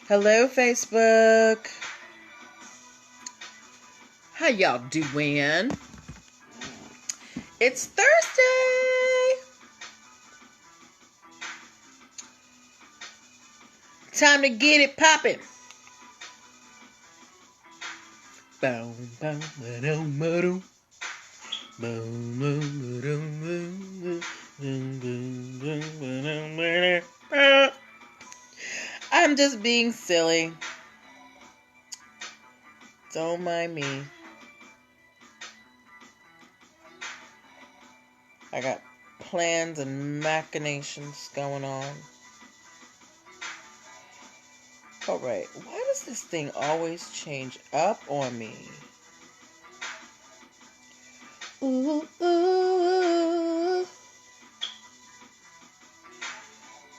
Hello, Facebook. How y'all doing? It's Thursday. Time to get it poppin'. I'm just being silly. Don't mind me. I got plans and machinations going on. Alright, why does this thing always change up on me? Ooh, ooh.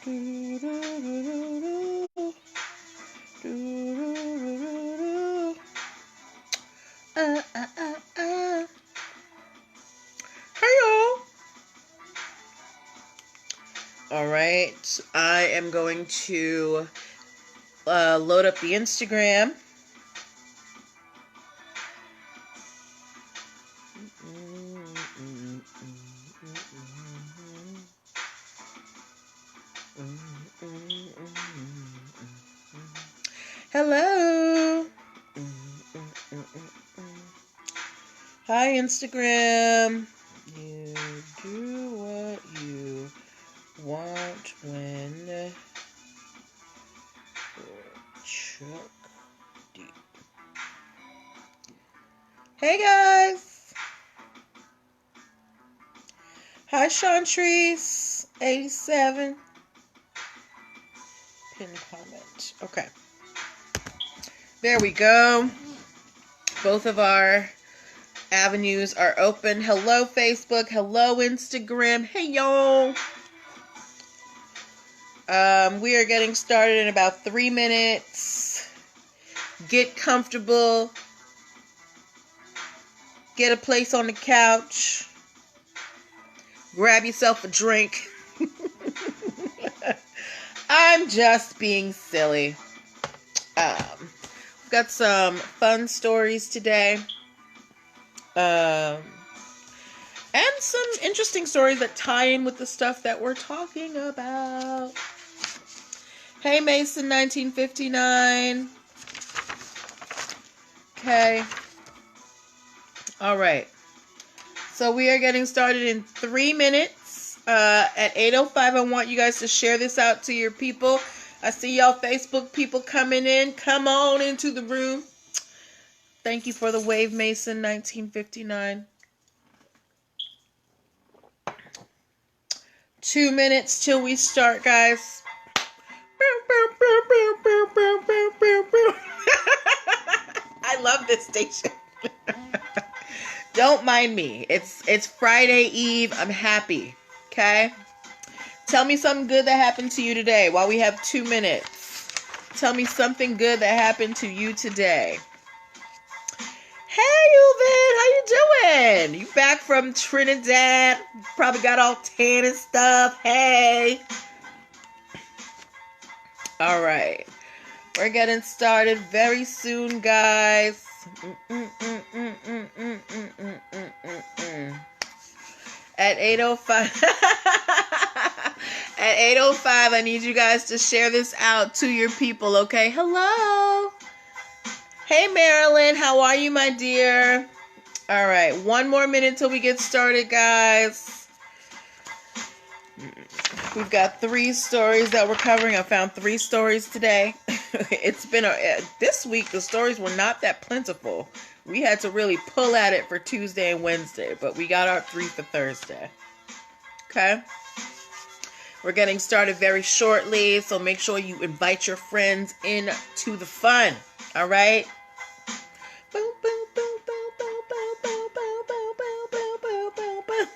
Do, do, do, do, do. Do, do, do, do, do. Hey y'all. Alright, I am going to load up the Instagram. Hello. Hi, Instagram. You do what you want when you're chuck deep. Hey, guys. Hi, Chantrice. 87. Pin comment. Okay. There we go. Both of our avenues are open. Hello, Facebook. Hello, Instagram. Hey, y'all. We are getting started in about 3 minutes. Get comfortable. Get a place on the couch. Grab yourself a drink. I'm just being silly. We've got some fun stories today. And some interesting stories that tie in with the stuff that we're talking about. Hey, Mason, 1959. Okay. All right. So we are getting started in 3 minutes. At 8:05, I want you guys to share this out to your people. I see y'all Facebook people coming in. Come on into the room. Thank you for the wave, Mason, 1959. 2 minutes till we start, guys. I love this station. Don't mind me. It's Friday Eve. I'm happy. Okay? Tell me something good that happened to you today while we have 2 minutes. Tell me something good that happened to you today. Hey, Uven, how you doing? You back from Trinidad? Probably got all tan and stuff. Hey. All right. We're getting started very soon, guys. At 8:05. At 8:05, I need you guys to share this out to your people, okay? Hello. Hey, Marilyn. How are you, my dear? All right. 1 more minute till we get started, guys. We've got 3 stories that we're covering. I found 3 stories today. It's been this week, the stories were not that plentiful. We had to really pull at it for Tuesday and Wednesday, but we got our 3 for Thursday. Okay? We're getting started very shortly, so make sure you invite your friends in to the fun. All right? Boom, boom, boom, boom, boom, boom, boom, boom, boom, boom, boom, boom, boom.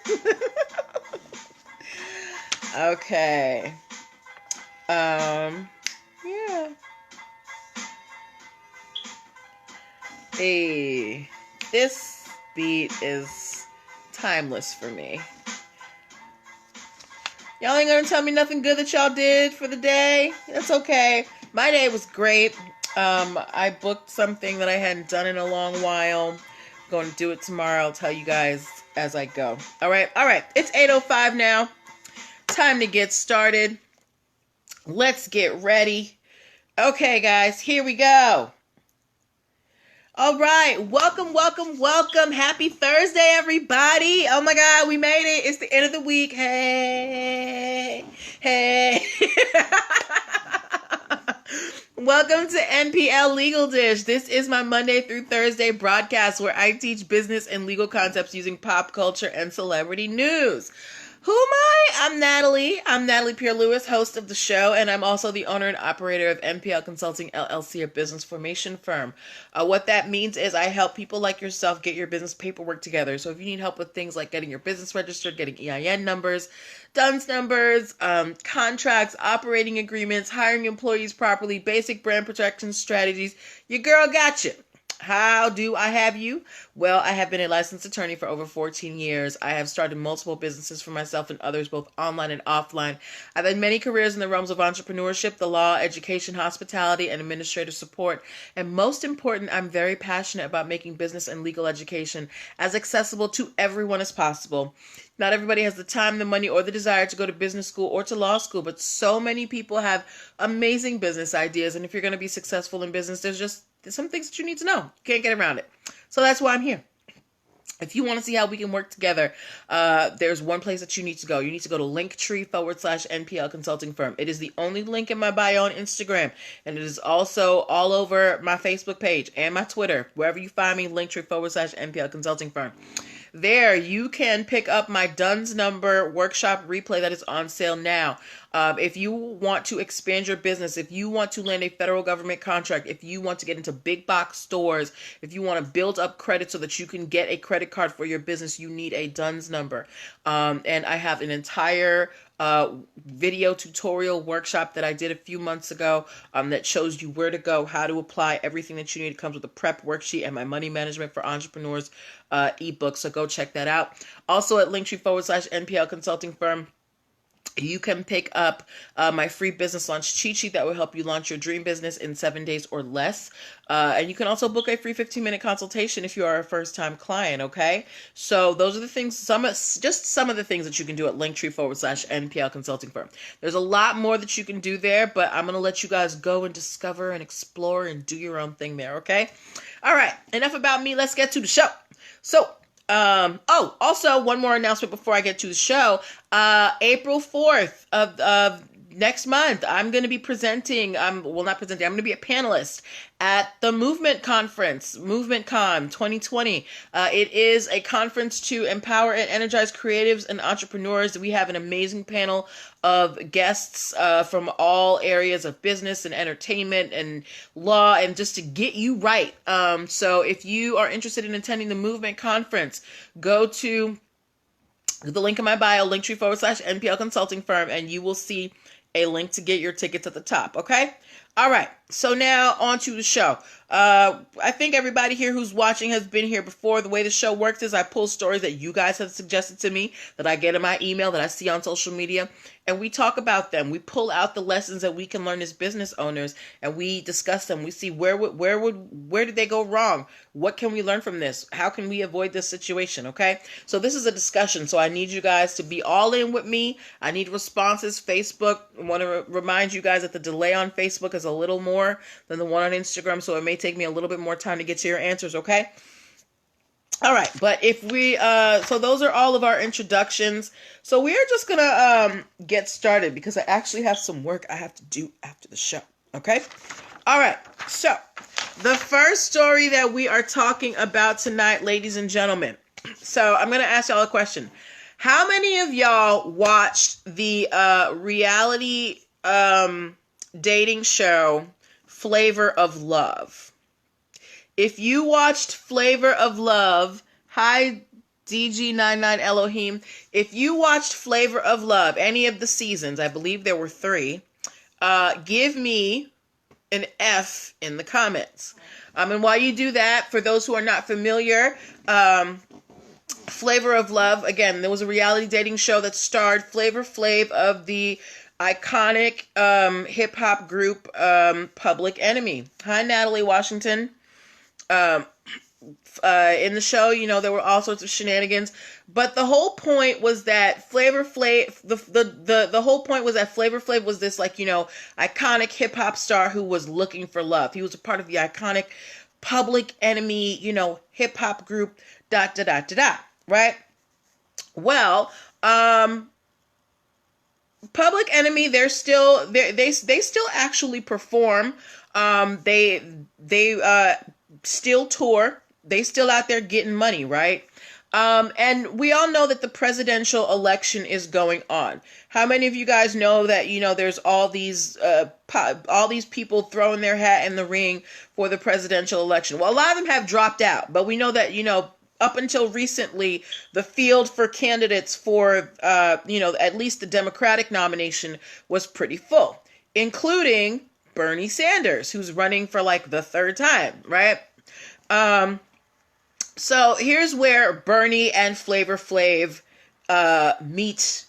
Okay. Yeah. Hey, this beat is timeless for me. Y'all ain't gonna tell me nothing good that y'all did for the day? That's okay. My day was great. I booked something that I hadn't done in a long while. I'm going to do it tomorrow. I'll tell you guys as I go. All right. It's 8:05 now. Time to get started. Let's get ready. Okay, guys, here we go. All right. Welcome. Happy Thursday, everybody. Oh my God, we made it. It's the end of the week. Hey. Welcome to NPL Legal Dish. This is my Monday through Thursday broadcast where I teach business and legal concepts using pop culture and celebrity news. Who am I? I'm Natalie. I'm Natalie Pierre-Lewis, host of the show, and I'm also the owner and operator of NPL Consulting LLC, a business formation firm. What that means is I help people like yourself get your business paperwork together. So if you need help with things like getting your business registered, getting EIN numbers, DUNS numbers, contracts, operating agreements, hiring employees properly, basic brand protection strategies, your girl got you. How do I have you? Well, I have been a licensed attorney for over 14 years. I have started multiple businesses for myself and others, both online and offline. I've had many careers in the realms of entrepreneurship, the law, education, hospitality, and administrative support. And most important, I'm very passionate about making business and legal education as accessible to everyone as possible. Not everybody has the time, the money, or the desire to go to business school or to law school, but so many people have amazing business ideas. And if you're going to be successful in business, there's some things that you need to know. You can't get around it. So that's why I'm here. If you want to see how we can work together, there's one place that you need to go. You need to go to linktr.ee/NPL Consulting Firm. It is the only link in my bio on Instagram. And it is also all over my Facebook page and my Twitter. Wherever you find me, linktr.ee/NPL Consulting Firm. There, you can pick up my DUNS number workshop replay that is on sale now. If you want to expand your business, if you want to land a federal government contract, if you want to get into big box stores, if you want to build up credit so that you can get a credit card for your business, you need a DUNS number. And I have an entire video tutorial workshop that I did a few months ago that shows you where to go, how to apply, everything that you need. It comes with a prep worksheet and my money management for entrepreneurs ebook. So go check that out. Also at linktree/NPL Consulting Firm, you can pick up my free business launch cheat sheet that will help you launch your dream business in 7 days or less. And you can also book a free 15-minute consultation if you are a first-time client, okay? So those are the things, some of the things that you can do at linktree/NPL Consulting Firm. There's a lot more that you can do there, but I'm going to let you guys go and discover and explore and do your own thing there, okay? All right, enough about me. Let's get to the show. So, also one more announcement before I get to the show. April 4th of next month, I'm going to be presenting, I'm going to be a panelist at the Movement Conference, MovementCon 2020. It is a conference to empower and energize creatives and entrepreneurs. We have an amazing panel of guests from all areas of business and entertainment and law, and just to get you right. So if you are interested in attending the Movement Conference, go to the link in my bio, linktree/NPL Consulting Firm, and you will see a link to get your tickets at the top, okay? All right, so now on to the show. I think everybody here who's watching has been here before. The way the show works is I pull stories that you guys have suggested to me, that I get in my email, that I see on social media, and we talk about them. We pull out the lessons that we can learn as business owners, and we discuss them. We see where did they go wrong? What can we learn from this? How can we avoid this situation, okay? So this is a discussion, so I need you guys to be all in with me. I need responses. Facebook, I want to remind you guys that the delay on Facebook is a little more than the one on Instagram, so it may take me a little bit more time to get to your answers, okay? All right, but if we, so those are all of our introductions. So we are just gonna get started because I actually have some work I have to do after the show, okay? All right, so the first story that we are talking about tonight, ladies and gentlemen. So I'm gonna ask y'all a question. How many of y'all watched the reality dating show Flavor of Love? If you watched Flavor of Love, hi DG99 Elohim. If you watched Flavor of Love, any of the seasons, I believe there were 3, give me an F in the comments. And while you do that, for those who are not familiar, Flavor of Love. Again, there was a reality dating show that starred Flavor Flav of the iconic hip hop group Public Enemy. Hi, Natalie Washington. In the show, there were all sorts of shenanigans, but the whole point was that Flavor Flav, the whole point was that Flavor Flav was this iconic hip hop star who was looking for love. He was a part of the iconic Public Enemy, hip hop group, right? Well, Public Enemy, they still actually perform. They still tour. They still out there getting money, right? And we all know that the presidential election is going on. How many of you guys know that, there's all these people throwing their hat in the ring for the presidential election? Well, a lot of them have dropped out, but we know that, up until recently, the field for candidates for, at least the Democratic nomination was pretty full, including Bernie Sanders, who's running for the third time, right? So here's where Bernie and Flavor Flav meet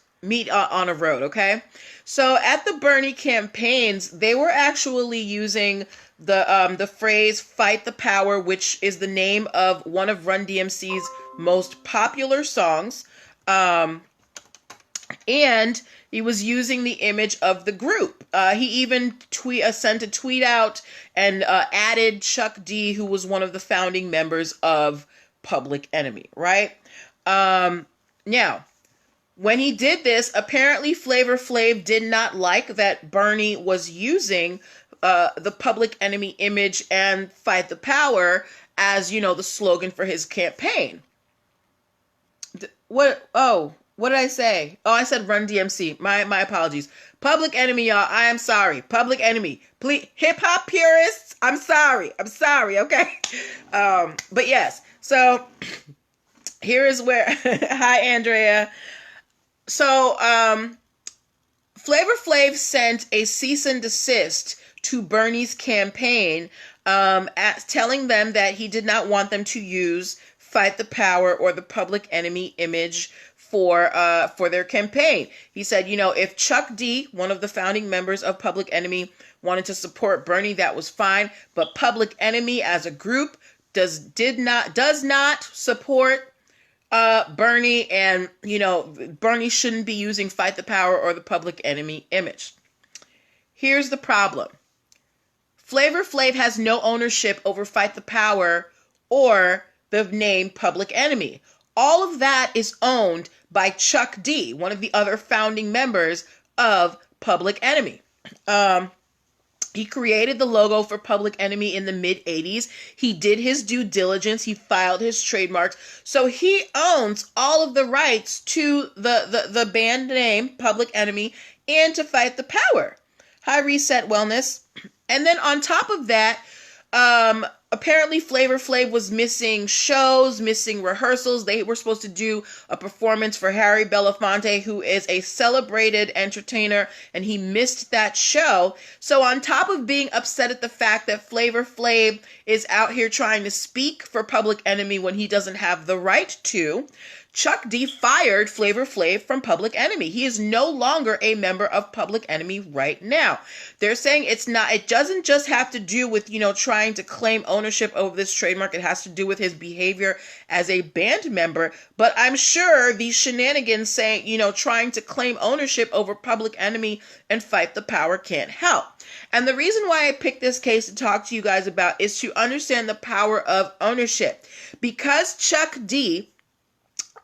on a road, okay? So at the Bernie campaigns, they were actually using the phrase "fight the power," which is the name of one of Run DMC's most popular songs. And he was using the image of the group. He even sent a tweet out and added Chuck D, who was one of the founding members of Public Enemy, right? Now, when he did this, apparently Flavor Flav did not like that Bernie was using the Public Enemy image and "fight the power" as, the slogan for his campaign. What did I say? Oh, I said Run DMC. My apologies. Public Enemy, y'all. I am sorry. Public Enemy. Please, hip hop purists, I'm sorry, okay? But yes, so here is where, hi, Andrea. So, Flavor Flav sent a cease and desist to Bernie's campaign, telling them that he did not want them to use "fight the power" or the Public Enemy image for their campaign. He said, if Chuck D, one of the founding members of Public Enemy, wanted to support Bernie, that was fine, but Public Enemy as a group does not support Bernie, and Bernie shouldn't be using "fight the power" or the Public Enemy image. Here's the problem. Flavor Flav has no ownership over "fight the power" or the name Public Enemy. All of that is owned by Chuck D, one of the other founding members of Public Enemy. He created the logo for Public Enemy in the mid-'80s. He did his due diligence. He filed his trademarks. So he owns all of the rights to the band name Public Enemy and to "fight the power." Hi, Reset Wellness. And then on top of that, apparently Flavor Flav was missing shows, missing rehearsals. They were supposed to do a performance for Harry Belafonte, who is a celebrated entertainer, and he missed that show. So on top of being upset at the fact that Flavor Flav is out here trying to speak for Public Enemy when he doesn't have the right to, Chuck D fired Flavor Flav from Public Enemy. He is no longer a member of Public Enemy right now. They're saying it doesn't just have to do with, trying to claim ownership over this trademark. It has to do with his behavior as a band member. But I'm sure these shenanigans saying, trying to claim ownership over Public Enemy and "fight the power" can't help. And the reason why I picked this case to talk to you guys about is to understand the power of ownership. Because Chuck D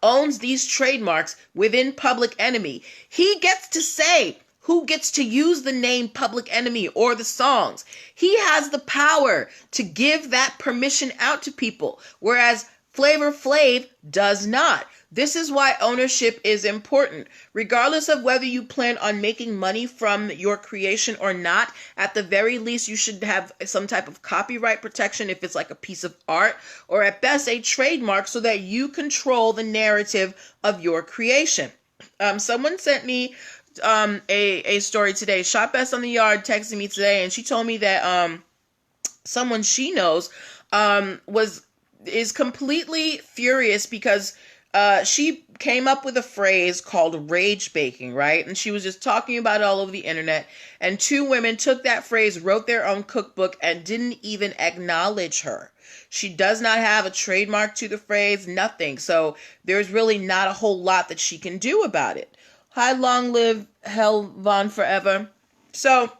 owns these trademarks within Public Enemy, he gets to say who gets to use the name Public Enemy or the songs. He has the power to give that permission out to people, whereas Flavor Flav does not. This is why ownership is important. Regardless of whether you plan on making money from your creation or not, at the very least, you should have some type of copyright protection if it's like a piece of art, or at best a trademark, so that you control the narrative of your creation. Someone sent me a story today. Shop Best on the Yard texted me today, and she told me that someone she knows is completely furious because she came up with a phrase called rage baking, right? And she was just talking about it all over the internet. And two women took that phrase, wrote their own cookbook, and didn't even acknowledge her. She does not have a trademark to the phrase, nothing. So there's really not a whole lot that she can do about it. Hi, long live Hell Von Forever. So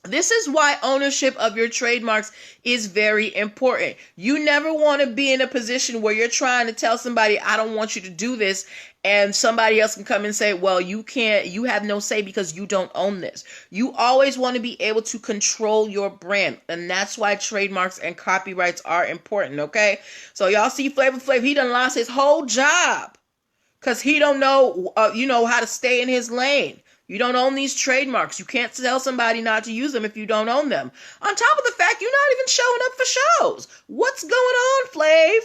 this is why ownership of your trademarks is very important. You never want to be in a position where you're trying to tell somebody, I don't want you to do this, and somebody else can come and say, well, you can't, you have no say because you don't own this. You always want to be able to control your brand, and that's why trademarks and copyrights are important, okay? So y'all see Flavor Flav, he done lost his whole job because he don't know, how to stay in his lane. You don't own these trademarks. You can't tell somebody not to use them if you don't own them. On top of the fact, you're not even showing up for shows. What's going on, Flav?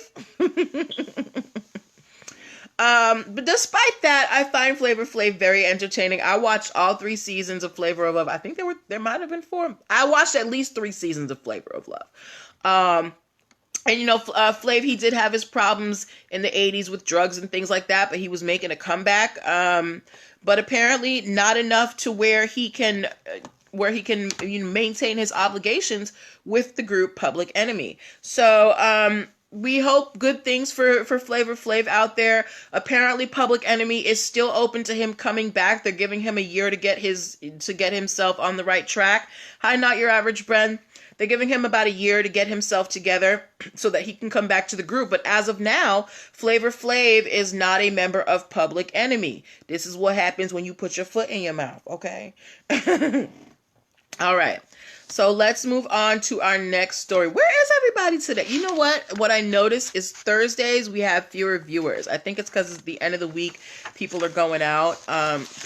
But despite that, I find Flavor Flav very entertaining. I watched all 3 seasons of Flavor of Love. I think there might have been 4. I watched at least 3 seasons of Flavor of Love. And Flav, he did have his problems in the 80s with drugs and things like that, but he was making a comeback. But apparently not enough to where he can maintain his obligations with the group Public Enemy. So we hope good things for Flavor Flav out there. Apparently Public Enemy is still open to him coming back. They're giving him a year to get himself on the right track. Hi, Not Your Average Bren. They're giving him about a year to get himself together so that he can come back to the group. But as of now, Flavor Flav is not a member of Public Enemy. This is what happens when you put your foot in your mouth, okay? All right. So let's move on to our next story. Where is everybody today? You know what? What I noticed is Thursdays we have fewer viewers. I think it's because it's the end of the week. People are going out.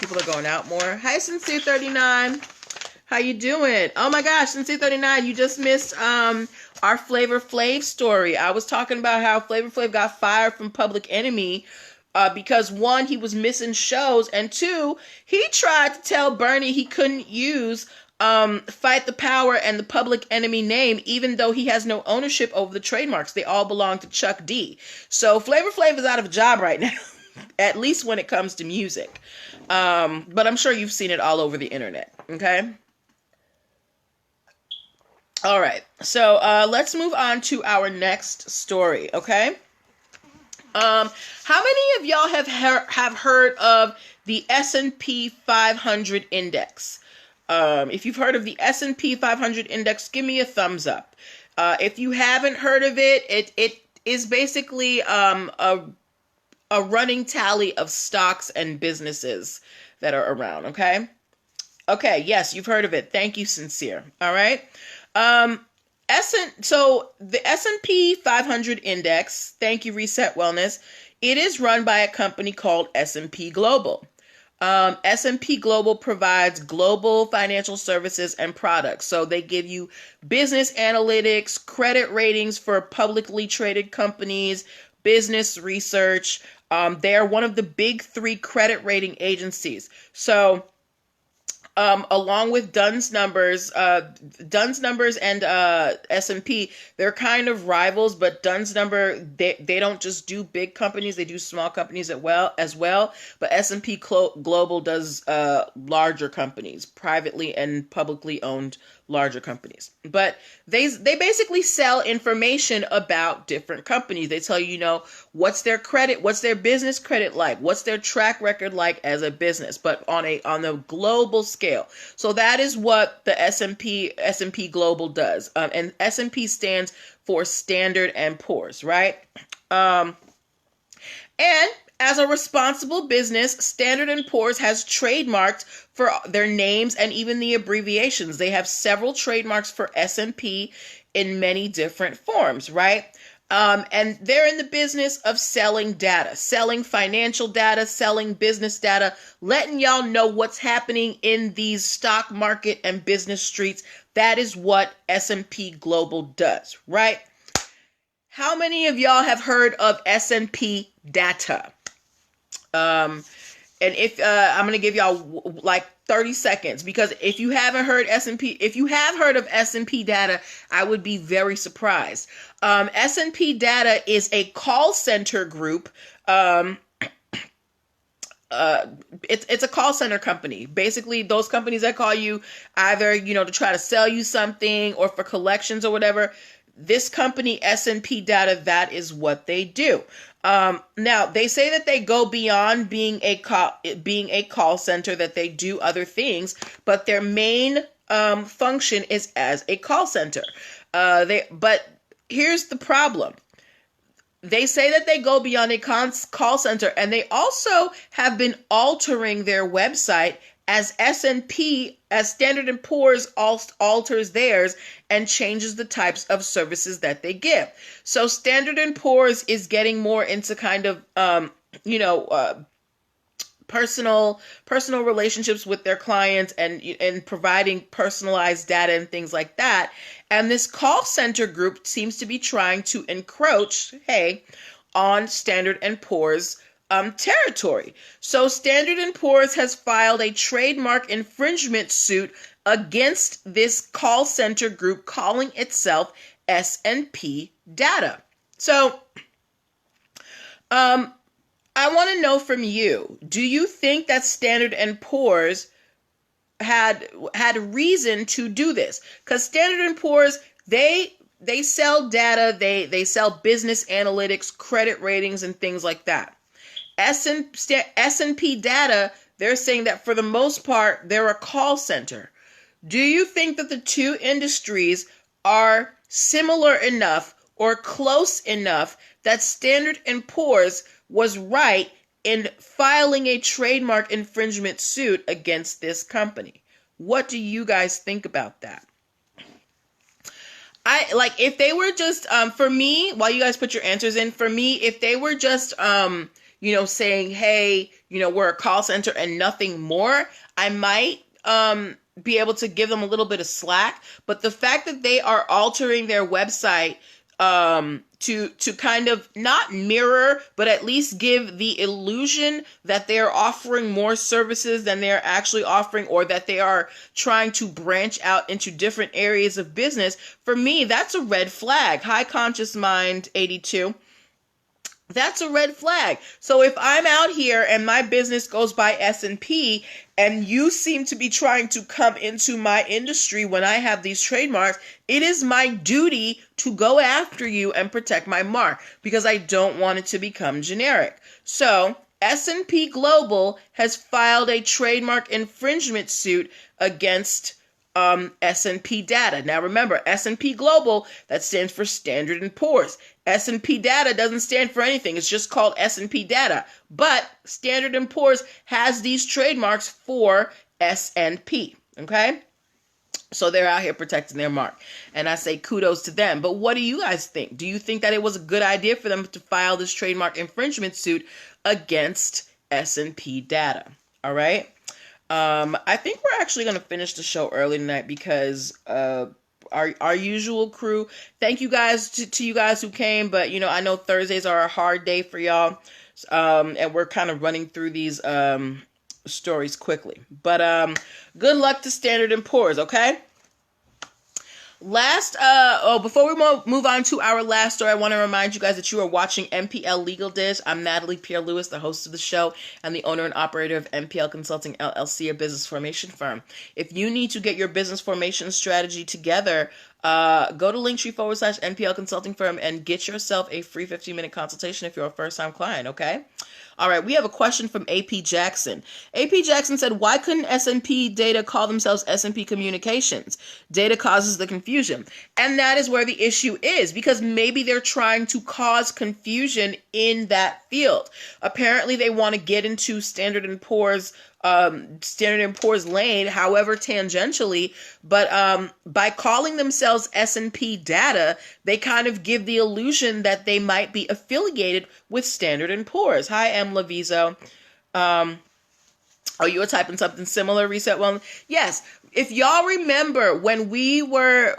People are going out more. Hi, Sincere 39. How you doing? Oh my gosh, Sincere 39, you just missed our Flavor Flav story. I was talking about how Flavor Flav got fired from Public Enemy because 1, he was missing shows, and 2, he tried to tell Bernie he couldn't use Fight the Power and the Public Enemy name, even though he has no ownership over the trademarks. They all belong to Chuck D. So Flavor Flav is out of a job right now, at least when it comes to music. But I'm sure you've seen it all over the internet, okay? All right, so let's move on to our next story, okay? How many of y'all have heard of the S&P 500 index? If you've heard of the S&P 500 index, give me a thumbs up. If you haven't heard of it, it is basically a running tally of stocks and businesses that are around, okay? Okay, yes, you've heard of it. Thank you, Sincere. All right. So the S&P 500 index, thank you, Reset Wellness, it is run by a company called S&P Global. S&P Global provides global financial services and products. So they give you business analytics, credit ratings for publicly traded companies, business research. They are one of the big 3 credit rating agencies. So along with Dunn's Numbers and S&P, they're kind of rivals, but Dunn's Number, they don't just do big companies, they do small companies as well. But S&P Global does larger companies, privately and publicly owned larger companies. But they basically sell information about different companies. They tell you, what's their credit, what's their business credit like, what's their track record like as a business, but on a global scale. So that is what the S&P Global does. And S&P stands for Standard and Poor's, right? And as a responsible business, Standard & Poor's has trademarked for their names and even the abbreviations. They have several trademarks for S&P in many different forms, right? And they're in the business of selling data, selling financial data, selling business data, letting y'all know what's happening in these stock market and business streets. That is what S&P Global does, right? How many of y'all have heard of S&P data? And if I'm going to give y'all like 30 seconds, because if you haven't heard if you have heard of S&P Data, I would be very surprised. S&P Data is a call center group. It's a call center company. Basically, those companies that call you either, to try to sell you something or for collections or whatever. This company, S&P Data, that is what they do. Now, they say that they go beyond being a call center, that they do other things, but their main function is as a call center. But here's the problem. They say that they go beyond a call center, and they also have been altering their website as Standard & Poor's alters theirs and changes the types of services that they give. So Standard & Poor's is getting more into kind of, personal relationships with their clients and providing personalized data and things like that. And this call center group seems to be trying to encroach, on Standard & Poor's territory. So Standard & Poor's has filed a trademark infringement suit against this call center group, calling itself S&P Data. So, I want to know from you, do you think that Standard & Poor's had reason to do this? Because Standard & Poor's, they sell data, they sell business analytics, credit ratings, and things like that. S&P Data, they're saying that for the most part, they're a call center. Do you think that the two industries are similar enough or close enough that Standard & Poor's was right in filing a trademark infringement suit against this company? What do you guys think about that? If they were just, for me, while you guys put your answers in, for me, if they were just, saying, hey, we're a call center and nothing more, I might, be able to give them a little bit of slack. But the fact that they are altering their website, to kind of not mirror, but at least give the illusion that they're offering more services than they're actually offering, or that they are trying to branch out into different areas of business, for me, that's a red flag. High Conscious Mind 82. That's a red flag. So if I'm out here and my business goes by S&P and you seem to be trying to come into my industry when I have these trademarks, it is my duty to go after you and protect my mark, because I don't want it to become generic. So S&P Global has filed a trademark infringement suit against S&P Data. Now remember, S&P Global, that stands for Standard & Poor's. S&P Data doesn't stand for anything. It's just called S&P Data. But Standard & Poor's has these trademarks for S&P. Okay? So they're out here protecting their mark. And I say kudos to them. But what do you guys think? Do you think that it was a good idea for them to file this trademark infringement suit against S&P Data? All right? I think we're actually going to finish the show early tonight because our usual crew. Thank you guys to you guys who came, but I know Thursdays are a hard day for y'all, and we're kind of running through these stories quickly. But good luck to Standard & Poor's, okay? Before we move on to our last story, I want to remind you guys that you are watching MPL Legal Dish. I'm Natalie Pierre-Lewis, the host of the show and the owner and operator of MPL Consulting LLC, a business formation firm. If you need to get your business formation strategy together, go to linktr.ee/MPL Consulting Firm and get yourself a free 15-minute consultation if you're a first-time client, okay? All right, we have a question from AP Jackson. AP Jackson said, why couldn't S&P Data call themselves S&P Communications? Data causes the confusion. And that is where the issue is, because maybe they're trying to cause confusion in that field. Apparently, they want to get into Standard & Poor's lane, however tangentially, but by calling themselves S&P Data, they kind of give the illusion that they might be affiliated with Standard & Poor's. Hi, M. Lavizo. Oh, you were typing something similar, Reset Well? Yes. If y'all remember when we were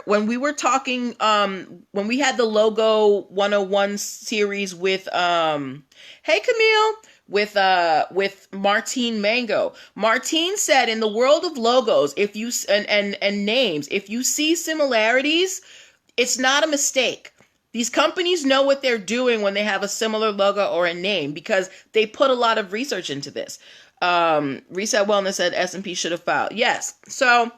talking, when we had the Logo 101 series with, hey Camille, with Martine Mango. Martine said, in the world of logos, if you and names, if you see similarities, it's not a mistake. These companies know what they're doing when they have a similar logo or a name, because they put a lot of research into this. Reset Wellness said S&P should have filed. Yes. So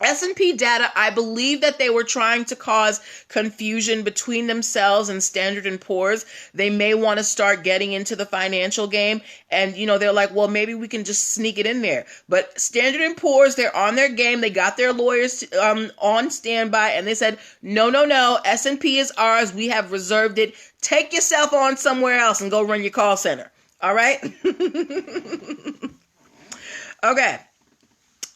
S&P data, I believe that they were trying to cause confusion between themselves and Standard & Poor's. They may want to start getting into the financial game, and, they're like, well, maybe we can just sneak it in there. But Standard & Poor's, they're on their game. They got their lawyers on standby, and they said, no, S&P is ours. We have reserved it. Take yourself on somewhere else and go run your call center. All right? Okay.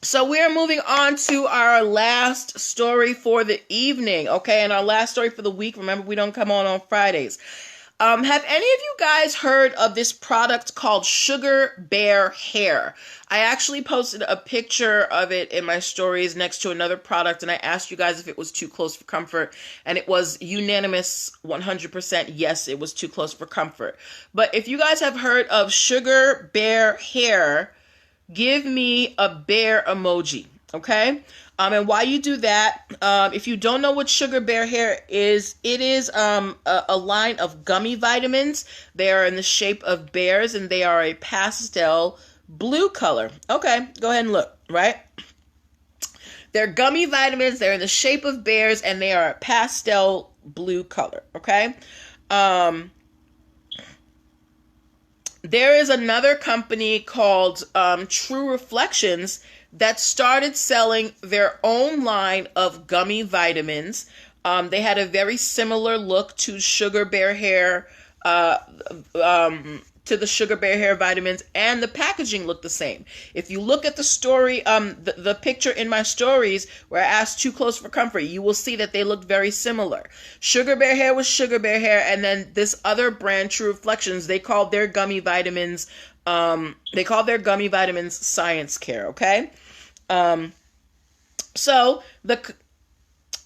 So we're moving on to our last story for the evening, okay? And our last story for the week. Remember, we don't come on Fridays. Have any of you guys heard of this product called Sugar Bear Hair? I actually posted a picture of it in my stories next to another product, and I asked you guys if it was too close for comfort, and it was unanimous 100% yes, it was too close for comfort. But if you guys have heard of Sugar Bear Hair, give me a bear emoji, okay? And while you do that, if you don't know what Sugar Bear Hair is, it is a line of gummy vitamins. They are in the shape of bears, and they are a pastel blue color. Okay, go ahead and look, right? They're gummy vitamins. They're in the shape of bears, and they are a pastel blue color, okay? There is another company called True Reflections that started selling their own line of gummy vitamins. They had a very similar look to Sugar Bear Hair, to the Sugar Bear Hair vitamins, and the packaging looked the same. If you look at the story, the picture in my stories where I asked too close for comfort, you will see that they looked very similar. Sugar Bear Hair was Sugar Bear Hair, and then this other brand, True Reflections, they called their gummy vitamins, Science Care, okay?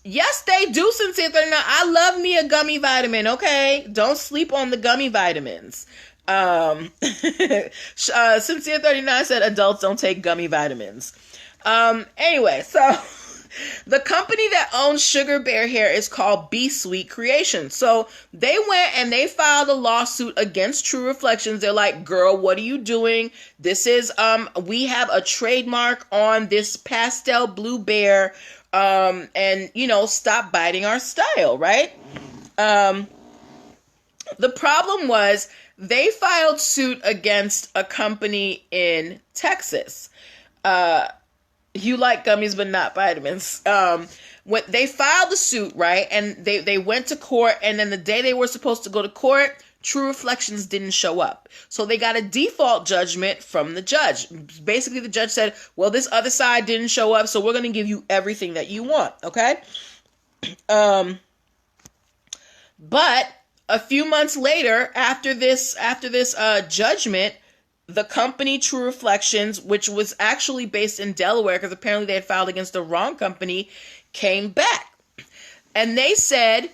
Yes, they do, Sincere 39. I love me a gummy vitamin, okay? Don't sleep on the gummy vitamins. Sincere 39 said adults don't take gummy vitamins. Anyway, so the company that owns Sugar Bear Hair is called Be Sweet Creations. So they went and they filed a lawsuit against True Reflections. They're like, girl, what are you doing? This is, we have a trademark on this pastel blue bear, and, stop biting our style, right? The problem was, they filed suit against a company in Texas. You like gummies, but not vitamins. When they filed the suit, right, and they went to court, and then the day they were supposed to go to court, True Reflections didn't show up. So they got a default judgment from the judge. Basically, the judge said, well, this other side didn't show up, so we're going to give you everything that you want, okay? But a few months later, after this judgment, the company True Reflections, which was actually based in Delaware, because apparently they had filed against the wrong company, came back. And they said,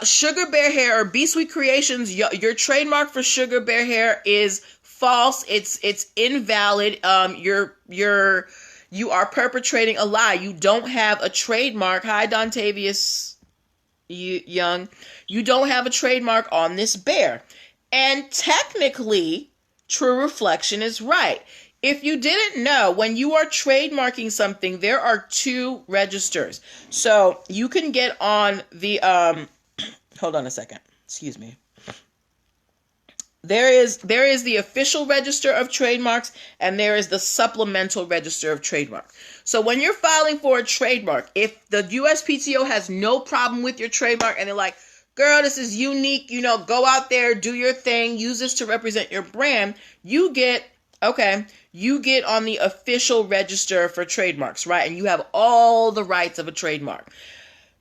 Sugar Bear Hair or Be Sweet Creations, your trademark for Sugar Bear Hair is false. It's invalid. You are perpetrating a lie. You don't have a trademark. Hi, Dontavius Young. You don't have a trademark on this bear. And technically, True Reflection is right. If you didn't know, when you are trademarking something, there are two registers. So you can get on the, hold on a second. Excuse me. There is the official register of trademarks, and there is the supplemental register of trademark. So when you're filing for a trademark, if the USPTO has no problem with your trademark and they're like, girl, this is unique, go out there, do your thing, use this to represent your brand, you get on the official register for trademarks, right? And you have all the rights of a trademark.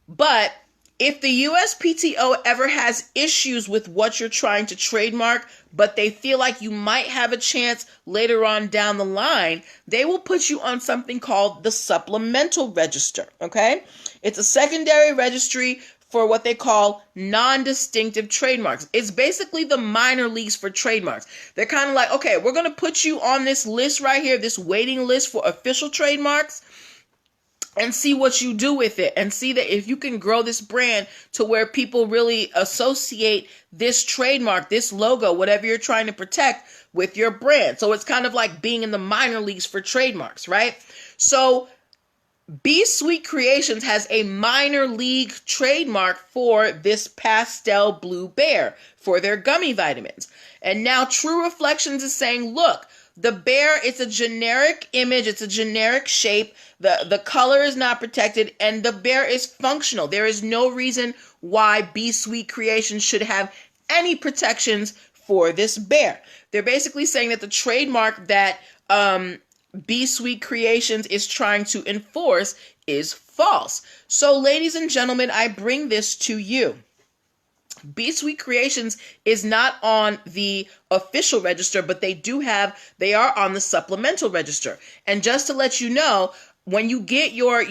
But if the USPTO ever has issues with what you're trying to trademark, but they feel like you might have a chance later on down the line, they will put you on something called the supplemental register, okay? It's a secondary registry for what they call non-distinctive trademarks. It's basically the minor leagues for trademarks. They're kind of like, okay, we're going to put you on this list right here, this waiting list for official trademarks, and see what you do with it, and see that if you can grow this brand to where people really associate this trademark, this logo, whatever you're trying to protect, with your brand. So it's kind of like being in the minor leagues for trademarks, right? So Be Sweet Creations has a minor league trademark for this pastel blue bear for their gummy vitamins. And now True Reflections is saying, look, the bear, it's a generic image, it's a generic shape, the color is not protected, and the bear is functional. There is no reason why Be Sweet Creations should have any protections for this bear. They're basically saying that the trademark that Be Sweet Creations is trying to enforce is false. So, ladies and gentlemen, I bring this to you. Be Sweet Creations is not on the official register, but they are on the supplemental register. And just to let you know, when you get your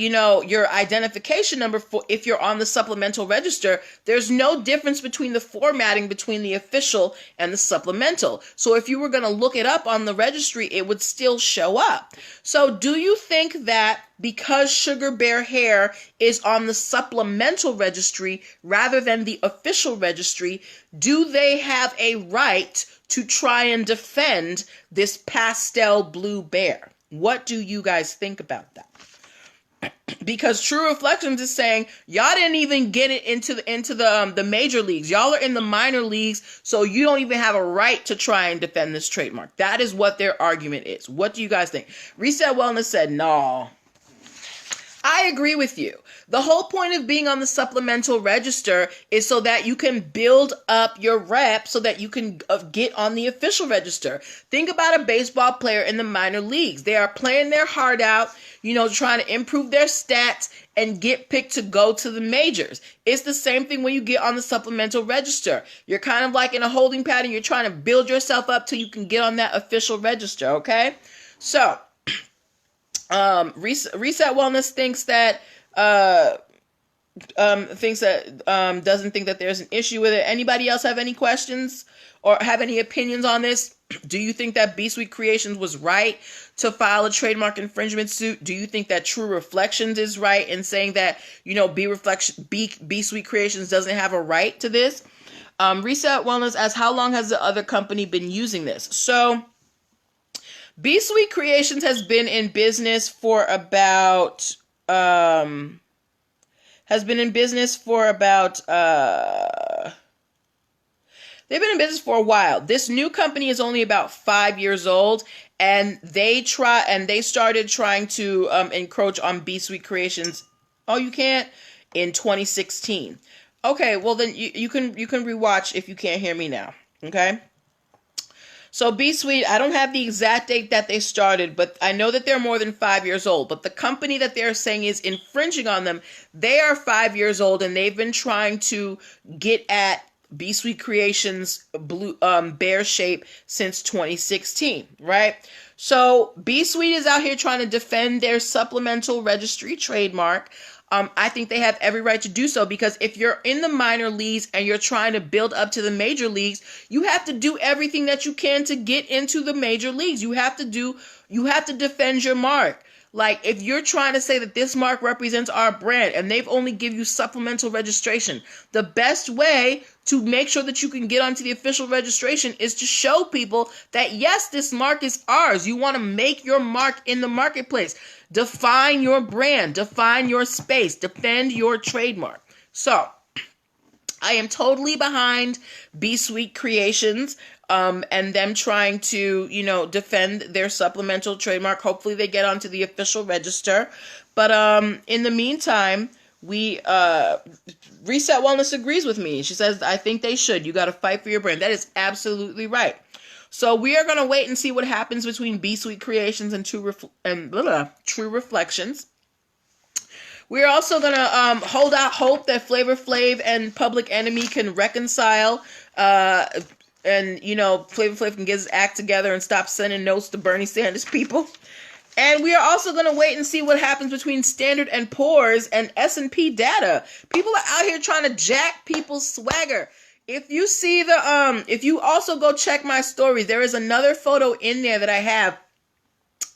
identification number for if you're on the supplemental register, there's no difference between the formatting between the official and the supplemental. So if you were going to look it up on the registry, it would still show up. So do you think that because Sugar Bear Hair is on the supplemental registry rather than the official registry, do they have a right to try and defend this pastel blue bear? What do you guys think about that? Because True Reflections is saying y'all didn't even get it into the major leagues. Y'all are in the minor leagues, so you don't even have a right to try and defend this trademark. That is what their argument is. What do you guys think? Reset Wellness said no. I agree with you. The whole point of being on the supplemental register is so that you can build up your rep so that you can get on the official register. Think about a baseball player in the minor leagues. They are playing their heart out, trying to improve their stats and get picked to go to the majors. It's the same thing when you get on the supplemental register. You're kind of like in a holding pattern. You're trying to build yourself up till you can get on that official register, okay? So, Reset Wellness thinks that doesn't think that there's an issue with it. Anybody else have any questions or have any opinions on this? Do you think that Be Sweet Creations was right to file a trademark infringement suit? Do you think that True Reflections is right in saying that Be Sweet Creations doesn't have a right to this? Reset Wellness asks, how long has the other company been using this? So Be Sweet Creations has been in business for about they've been in business for a while. This new company is only about 5 years old, and they started trying to encroach on Be Sweet Creations. Oh, you can't? In 2016. Okay, well then you can rewatch if you can't hear me now. Okay? So Be Sweet, I don't have the exact date that they started, but I know that they're more than 5 years old. But the company that they're saying is infringing on them, they are 5 years old, and they've been trying to get at Be Sweet Creations blue bear shape since 2016, right? So Be Sweet is out here trying to defend their supplemental registry trademark. I think they have every right to do so, because if you're in the minor leagues and you're trying to build up to the major leagues, you have to do everything that you can to get into the major leagues. You have to defend your mark. Like, if you're trying to say that this mark represents our brand and they've only give you supplemental registration, the best way to make sure that you can get onto the official registration is to show people that, yes, this mark is ours. You want to make your mark in the marketplace. Define your brand, define your space, defend your trademark. So, I am totally behind Be Sweet Creations and them trying to, defend their supplemental trademark. Hopefully they get onto the official register. But in the meantime, Reset Wellness agrees with me. She says, I think they should. You got to fight for your brand. That is absolutely right. So we are going to wait and see what happens between Be Sweet Creations and True Reflections. We're also going to hold out hope that Flavor Flav and Public Enemy can reconcile, and, Flavor Flav can get his act together and stop sending notes to Bernie Sanders people. And we are also going to wait and see what happens between Standard & Poor's and S&P data. People are out here trying to jack people's swagger. If you see if you also go check my stories, there is another photo in there that I have.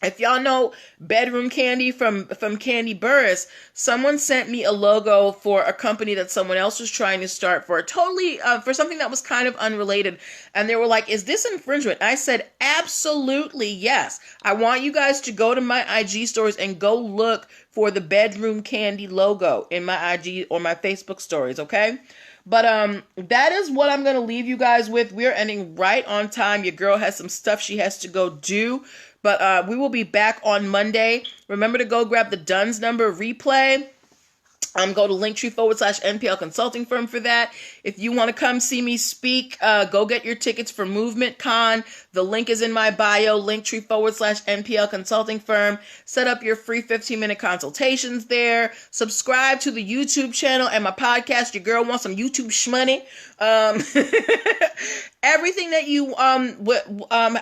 If y'all know Bedroom Candy from Candy Burris, someone sent me a logo for a company that someone else was trying to start for for something that was kind of unrelated. And they were like, is this infringement? I said, absolutely yes. I want you guys to go to my IG stories and go look for the Bedroom Candy logo in my IG or my Facebook stories, okay? But that is what I'm going to leave you guys with. We're ending right on time. Your girl has some stuff she has to go do. But we will be back on Monday. Remember to go grab the Duns number replay. Go to linktr.ee/NPL Consulting Firm for that. If you want to come see me speak, go get your tickets for Movement Con. The link is in my bio, linktr.ee/NPL Consulting Firm. Set up your free 15-minute consultations there. Subscribe to the YouTube channel and my podcast. Your girl wants some YouTube shmoney. Everything that you,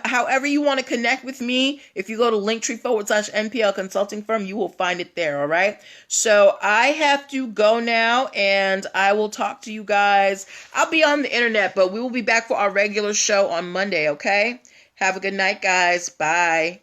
however you want to connect with me, if you go to linktr.ee/NPL Consulting Firm, you will find it there, all right? So I have to go now, and I will talk to you guys. I'll be on the internet, but we will be back for our regular show on Monday, okay? Have a good night, guys. Bye.